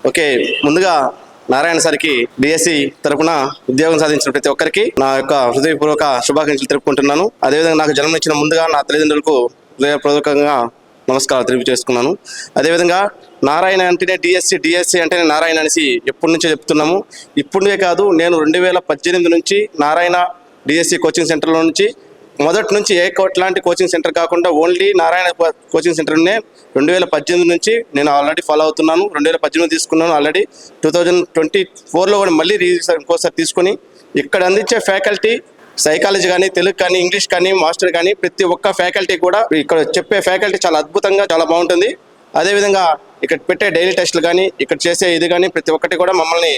Okay, ముందుగా నారాయణ సార్కి DSC తరపున ఉద్యోగం సాధించిన ప్రతి ఒక్కరికి నా యొక్క హృదయపూర్వక శుభాకాంక్షలు తెలుపుకుంటున్నాను. అదేవిధంగా నాకు జన్మనిచ్చిన ముందుగా నా తల్లిదండ్రులకు హృదయపూర్వకంగా నమస్కారాలు తెలియజేసుకున్నాను. అదేవిధంగా నారాయణ అంటేనే డిఎస్సి అంటేనే నారాయణ అనేసి ఎప్పటి నుంచో చెప్తున్నాము. ఇప్పుడే కాదు, నేను 2018 నుంచి నారాయణ డిఎస్సి కోచింగ్ సెంటర్లో నుంచి మొదటి నుంచి ఎలాంటి కోచింగ్ సెంటర్ కాకుండా ఓన్లీ నారాయణ కోచింగ్ సెంటర్నే 2018 నుంచి నేను ఆల్రెడీ ఫాలో అవుతున్నాను. 2018 తీసుకున్నాను, ఆల్రెడీ 2024లో కూడా మళ్ళీ ఇంకోసారి తీసుకొని ఇక్కడ అందించే ఫ్యాకల్టీ సైకాలజీ కానీ, తెలుగు కానీ, ఇంగ్లీష్ కానీ, మాస్టర్ కానీ ప్రతి ఒక్క ఫ్యాకల్టీ కూడా ఇక్కడ చెప్పే ఫ్యాకల్టీ చాలా అద్భుతంగా చాలా బాగుంటుంది. అదేవిధంగా ఇక్కడ పెట్టే డైలీ టెస్టులు కానీ, ఇక్కడ చేసే ఇది కానీ ప్రతి ఒక్కటి కూడా మమ్మల్ని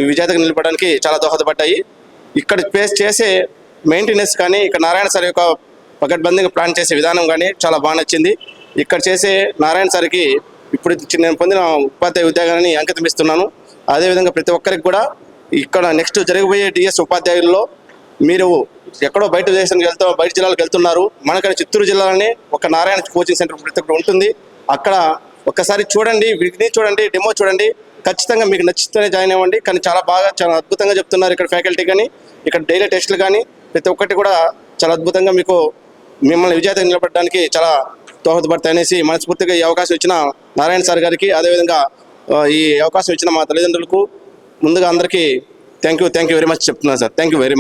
విజేతగా నిలపడానికి చాలా దోహదపడ్డాయి. ఇక్కడ చేసే మెయింటెనెన్స్ కానీ, ఇక్కడ నారాయణ సార్ యొక్క పకడ్బందీగా ప్లాన్ చేసే విధానం కానీ చాలా బాగా నచ్చింది. ఇక్కడ చేసే నారాయణ సార్కి ఇప్పుడు నేను పొందిన ఉపాధ్యాయ ఉద్యోగాన్ని అంకితం ఇస్తున్నాను. అదేవిధంగా ప్రతి ఒక్కరికి కూడా ఇక్కడ నెక్స్ట్ జరగబోయే డిఎస్ ఉపాధ్యాయుల్లో మీరు ఎక్కడో బయట జిల్లాలకు వెళ్తున్నారు, మనకడ చిత్తూరు జిల్లాలోనే ఒక నారాయణ కోచింగ్ సెంటర్ ప్రతి ఒక్కరు ఉంటుంది. అక్కడ ఒక్కసారి చూడండి, వీటిని చూడండి, డెమో చూడండి, ఖచ్చితంగా మీకు నచ్చితేనే జాయిన్ అవ్వండి. కానీ చాలా అద్భుతంగా చెప్తున్నారు ఇక్కడ ఫ్యాకల్టీ కానీ, ఇక్కడ డైలీ టెస్టులు కానీ ప్రతి ఒక్కటి కూడా చాలా అద్భుతంగా మిమ్మల్ని విజేత నిలబడడానికి చాలా దోహదపడతాయి అనేసి మనస్ఫూర్తిగా ఈ అవకాశం ఇచ్చిన నారాయణ సార్ గారికి, అదేవిధంగా ఈ అవకాశం ఇచ్చిన మా తల్లిదండ్రులకు ముందుగా అందరికీ థ్యాంక్ యూ వెరీ మచ్ చెప్తున్నాను sir. Thank you very much.